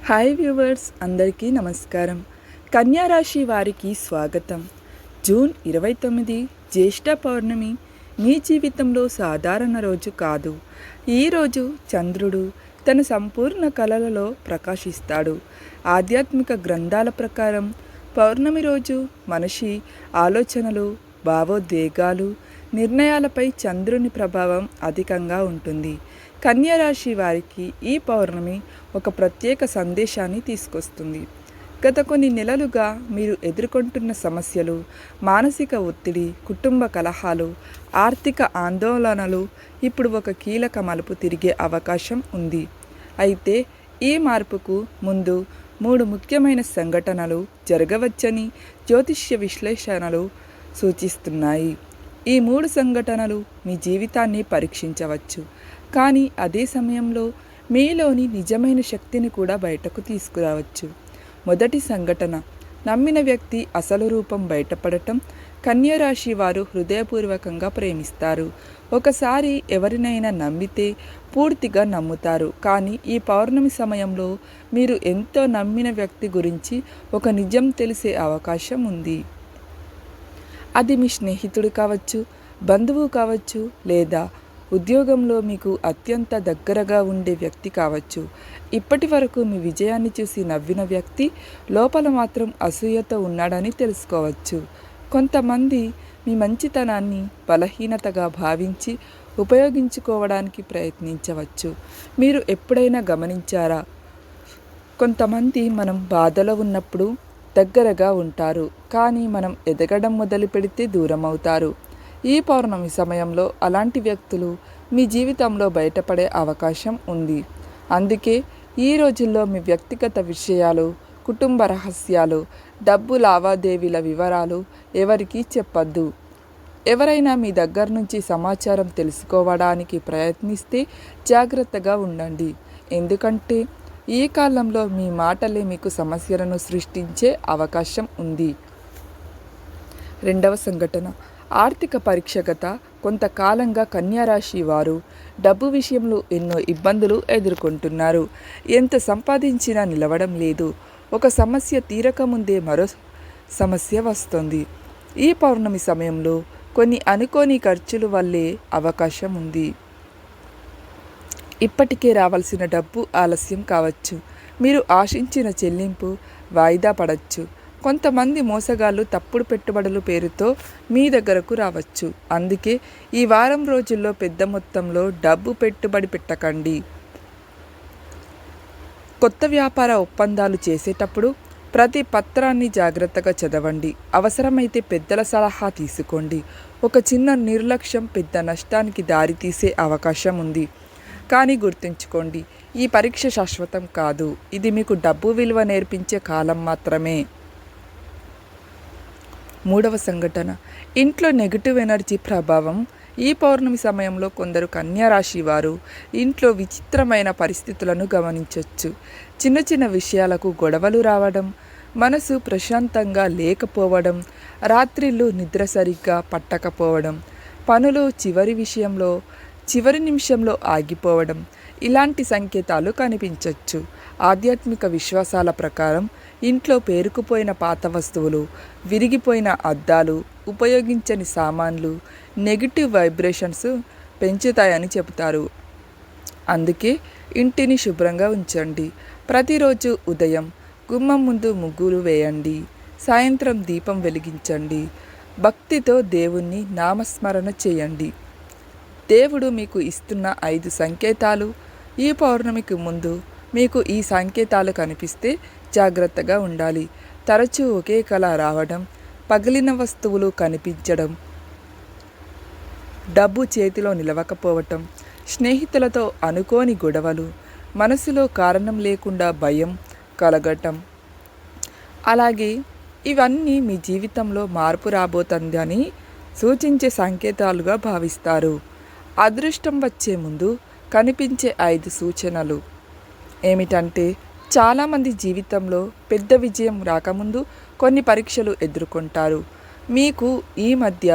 Hi viewers, అందరికీ నమస్కారం. కన్యా రాశి వారికి స్వాగతం. జూన్ 29 జ్యేష్ఠ పౌర్ణమి మీ జీవితంలో సాధారణ రోజు కాదు. ఈరోజు చంద్రుడు తన సంపూర్ణ కళలలో ప్రకాశిస్తాడు. ఆధ్యాత్మిక గ్రంథాల ప్రకారం పౌర్ణమి రోజు మనిషి ఆలోచనలు, భావోద్వేగాలు, నిర్ణయాలపై చంద్రుని ప్రభావం అధికంగా ఉంటుంది. కన్యా రాశి వారికి ఈ పౌర్ణమి ఒక ప్రత్యేక సందేశాన్ని తీసుకొస్తుంది. గత కొన్ని నెలలుగా మీరు ఎదుర్కొంటున్న సమస్యలు, మానసిక ఒత్తిడి, కుటుంబ కలహాలు, ఆర్థిక ఆందోళనలు ఇప్పుడు ఒక కీలక మలుపు తిరిగే అవకాశం ఉంది. అయితే ఈ మార్పుకు ముందు 3 ముఖ్యమైన సంఘటనలు జరగవచ్చని జ్యోతిష్య విశ్లేషణలు సూచిస్తున్నాయి. ఈ 3 సంఘటనలు మీ జీవితాన్ని పరీక్షించవచ్చు, కానీ అదే సమయంలో మీలోని నిజమైన శక్తిని కూడా బయటకు తీసుకురావచ్చు. మొదటి సంఘటన, నమ్మిన వ్యక్తి అసలు రూపం బయటపడటం. కన్యా రాశి వారు హృదయపూర్వకంగా ప్రేమిస్తారు. ఒకసారి ఎవరినైనా నమ్మితే పూర్తిగా నమ్ముతారు. కానీ ఈ పౌర్ణమి సమయంలో మీరు ఎంతో నమ్మిన వ్యక్తి గురించి ఒక నిజం తెలిసే అవకాశం ఉంది. అది మీ స్నేహితుడు కావచ్చు, బంధువు కావచ్చు, లేదా ఉద్యోగంలో మీకు అత్యంత దగ్గరగా ఉండే వ్యక్తి కావచ్చు. ఇప్పటి వరకు మీ విజయాన్ని చూసి నవ్విన వ్యక్తి లోపల మాత్రం అసూయతో ఉన్నాడని తెలుసుకోవచ్చు. కొంతమంది మీ మంచితనాన్ని బలహీనతగా భావించి ఉపయోగించుకోవడానికి ప్రయత్నించవచ్చు. మీరు ఎప్పుడైనా గమనించారా? కొంతమంది మనం బాధలో ఉన్నప్పుడు దగ్గరగా ఉంటారు, కానీ మనం ఎదగడం మొదలు పెడితే దూరం అవుతారు. ఈ పౌర్ణమి సమయంలో అలాంటి వ్యక్తులు మీ జీవితంలో బయటపడే అవకాశం ఉంది. అందుకే ఈ రోజుల్లో మీ వ్యక్తిగత విషయాలు, కుటుంబ రహస్యాలు, డబ్బు లావాదేవీల వివరాలు ఎవరికీ చెప్పొద్దు. ఎవరైనా మీ దగ్గర నుంచి సమాచారం తెలుసుకోవడానికి ప్రయత్నిస్తే జాగ్రత్తగా ఉండండి. ఎందుకంటే ఈ కాలంలో మీ మాటలే మీకు సమస్యలను సృష్టించే అవకాశం ఉంది. రెండవ సంఘటన, ఆర్థిక పరీక్ష. గత కొంతకాలంగా కన్యా రాశి వారు డబ్బు విషయంలో ఎన్నో ఇబ్బందులు ఎదుర్కొంటున్నారు. ఎంత సంపాదించినా నిలవడం లేదు. ఒక సమస్య తీరకముందే మరో సమస్య వస్తుంది. ఈ పౌర్ణమి సమయంలో కొన్ని అనుకోని ఖర్చుల వల్లే అవకాశం ఉంది. ఇప్పటికే రావాల్సిన డబ్బు ఆలస్యం కావచ్చు. మీరు ఆశించిన చెల్లింపు వాయిదా పడవచ్చు. కొంతమంది మోసగాళ్ళు తప్పుడు పెట్టుబడుల పేరుతో మీ దగ్గరకు రావచ్చు. అందుకే ఈ వారం రోజుల్లో పెద్ద మొత్తంలో డబ్బు పెట్టుబడి పెట్టకండి. కొత్త వ్యాపార ఒప్పందాలు చేసేటప్పుడు ప్రతి పత్రాన్ని జాగ్రత్తగా చదవండి. అవసరమైతే పెద్దల సలహా తీసుకోండి. ఒక చిన్న నిర్లక్ష్యం పెద్ద నష్టానికి దారితీసే అవకాశం ఉంది. కానీ గుర్తుంచుకోండి, ఈ పరీక్ష శాశ్వతం కాదు. ఇది మీకు డబ్బు విలువ నేర్పించే కాలం మాత్రమే. మూడవ సంఘటన, ఇంట్లో నెగిటివ్ ఎనర్జీ ప్రభావం. ఈ పౌర్ణమి సమయంలో కొందరు కన్యా రాశి వారు ఇంట్లో విచిత్రమైన పరిస్థితులను గమనించవచ్చు. చిన్న చిన్న విషయాలకు గొడవలు రావడం, మనసు ప్రశాంతంగా లేకపోవడం, రాత్రిళ్ళు నిద్ర సరిగ్గా పట్టకపోవడం, పనులు చివరి నిమిషంలో ఆగిపోవడం, ఇలాంటి సంకేతాలు కనిపించవచ్చు. ఆధ్యాత్మిక విశ్వాసాల ప్రకారం ఇంట్లో పేరుకుపోయిన పాత వస్తువులు, విరిగిపోయిన అద్దాలు, ఉపయోగించని సామాన్లు నెగిటివ్ వైబ్రేషన్స్ పెంచుతాయని చెబుతారు. అందుకే ఇంటిని శుభ్రంగా ఉంచండి. ప్రతిరోజు ఉదయం గుమ్మం ముందు ముగ్గులు వేయండి. సాయంత్రం దీపం వెలిగించండి. భక్తితో దేవుణ్ణి నామస్మరణ చేయండి. దేవుడు మీకు ఇస్తున్న 5 సంకేతాలు. ఈ పౌర్ణమికి ముందు మీకు ఈ సంకేతాలు కనిపిస్తే జాగ్రత్తగా ఉండాలి. తరచూ ఒకే కళ రావడం, పగిలిన వస్తువులు కనిపించడం, డబ్బు చేతిలో నిలవకపోవటం, స్నేహితులతో అనుకోని గొడవలు, మనసులో కారణం లేకుండా భయం కలగటం. అలాగే ఇవన్నీ మీ జీవితంలో మార్పు రాబోతుందని సూచించే సంకేతాలుగా భావిస్తారు. అదృష్టం వచ్చే ముందు కనిపించే 5 సూచనలు ఏమిటంటే, చాలామంది జీవితంలో పెద్ద విజయం రాకముందు కొన్ని పరీక్షలు ఎదుర్కొంటారు. మీకు ఈ మధ్య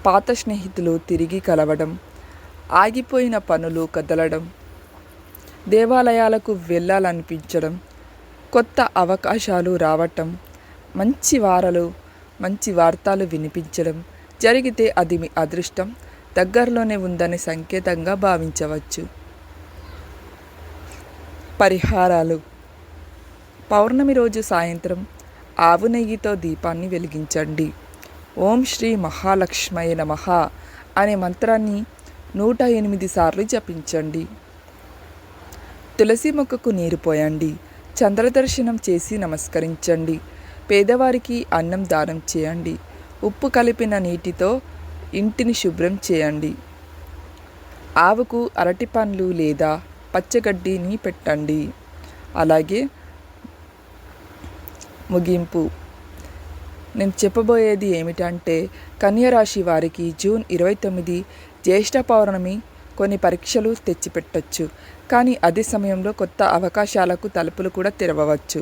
పాత స్నేహితులు తిరిగి కలవడం, ఆగిపోయిన పనులు కదలడం, దేవాలయాలకు వెళ్ళాలనిపించడం, కొత్త అవకాశాలు రావటం, మంచి వార్తలు వినిపించడం జరిగితే అది మీ అదృష్టం దగ్గరలోనే ఉందనే సంకేతంగా భావించవచ్చు. పరిహారాలు: పౌర్ణమి రోజు సాయంత్రం ఆవు నెయ్యితో దీపాన్ని వెలిగించండి. ఓం శ్రీ మహాలక్ష్మయ నమః అనే మంత్రాన్ని 108 సార్లు జపించండి. తులసి మొక్కకు నీరు పోయండి. చంద్రదర్శనం చేసి నమస్కరించండి. పేదవారికి అన్నం దానం చేయండి. ఉప్పు కలిపిన నీటితో ఇంటిని శుభ్రం చేయండి. ఆవుకు అరటి పండ్లు లేదా పచ్చగడ్డిని పెట్టండి. అలాగే ముగింపు నేను చెప్పబోయేది ఏమిటంటే, కన్యరాశి వారికి జూన్ 29 జ్యేష్ఠ పౌర్ణమి కొన్ని పరీక్షలు తెచ్చిపెట్టచ్చు. కానీ అదే సమయంలో కొత్త అవకాశాలకు తలుపులు కూడా తెరవవచ్చు.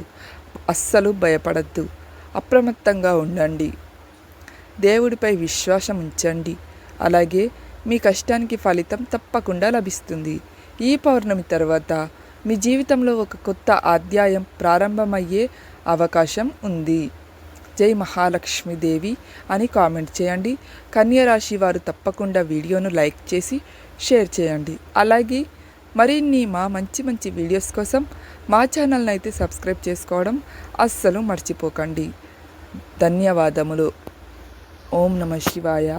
అస్సలు భయపడద్దు, అప్రమత్తంగా ఉండండి, దేవుడిపై విశ్వాసం ఉంచండి. అలాగే మీ కష్టానికి ఫలితం తప్పకుండా లభిస్తుంది. ఈ పౌర్ణమి తర్వాత మీ జీవితంలో ఒక కొత్త అధ్యాయం ప్రారంభమయ్యే అవకాశం ఉంది. జై మహాలక్ష్మీదేవి అని కామెంట్ చేయండి. కన్యరాశి వారు తప్పకుండా వీడియోను లైక్ చేసి షేర్ చేయండి. అలాగే మరిన్ని మంచి వీడియోస్ కోసం మా ఛానల్ని అయితే సబ్స్క్రైబ్ చేసుకోవడం అస్సలు మర్చిపోకండి. ధన్యవాదములు. ఓం నమః శివాయ.